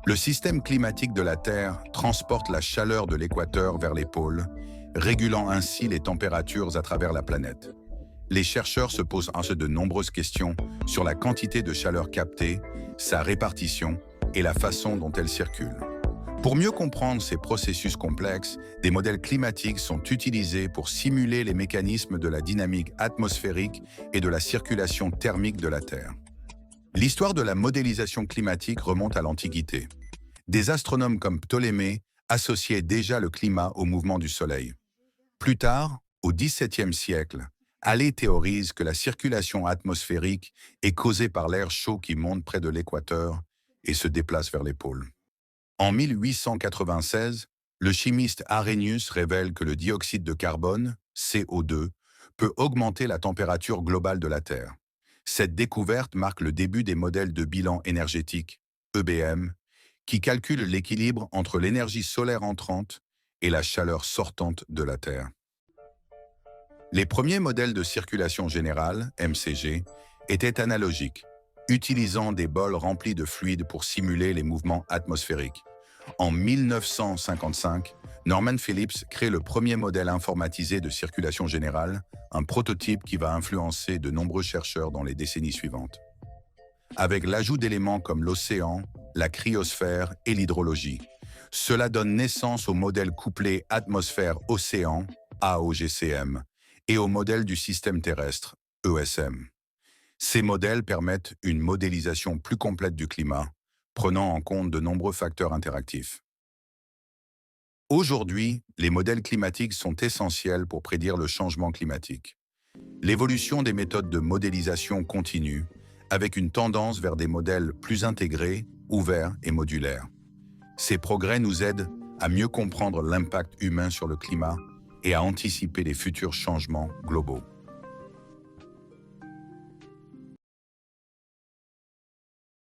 Le système climatique de la Terre transporte la chaleur de l'équateur vers les pôles, régulant ainsi les températures à travers la planète. Les chercheurs se posent ensuite de nombreuses questions sur la quantité de chaleur captée, sa répartition et la façon dont elle circule. Pour mieux comprendre ces processus complexes, des modèles climatiques sont utilisés pour simuler les mécanismes de la dynamique atmosphérique et de la circulation thermique de la Terre. L'histoire de la modélisation climatique remonte à l'Antiquité. Des astronomes comme Ptolémée associaient déjà le climat au mouvement du Soleil. Plus tard, au XVIIe siècle, Halley théorise que la circulation atmosphérique est causée par l'air chaud qui monte près de l'équateur et se déplace vers les pôles. En 1896, le chimiste Arrhenius révèle que le dioxyde de carbone, CO2, peut augmenter la température globale de la Terre. Cette découverte marque le début des modèles de bilan énergétique, EBM, qui calculent l'équilibre entre l'énergie solaire entrante et la chaleur sortante de la Terre. Les premiers modèles de circulation générale, MCG, étaient analogiques, utilisant des bols remplis de fluide pour simuler les mouvements atmosphériques. En 1955, Norman Phillips crée le premier modèle informatisé de circulation générale, un prototype qui va influencer de nombreux chercheurs dans les décennies suivantes. Avec l'ajout d'éléments comme l'océan, la cryosphère et l'hydrologie, cela donne naissance au modèle couplé atmosphère-océan, AOGCM, et au modèle du système terrestre, ESM. Ces modèles permettent une modélisation plus complète du climat, prenant en compte de nombreux facteurs interactifs. Aujourd'hui, les modèles climatiques sont essentiels pour prédire le changement climatique. L'évolution des méthodes de modélisation continue, avec une tendance vers des modèles plus intégrés, ouverts et modulaires. Ces progrès nous aident à mieux comprendre l'impact humain sur le climat et à anticiper les futurs changements globaux.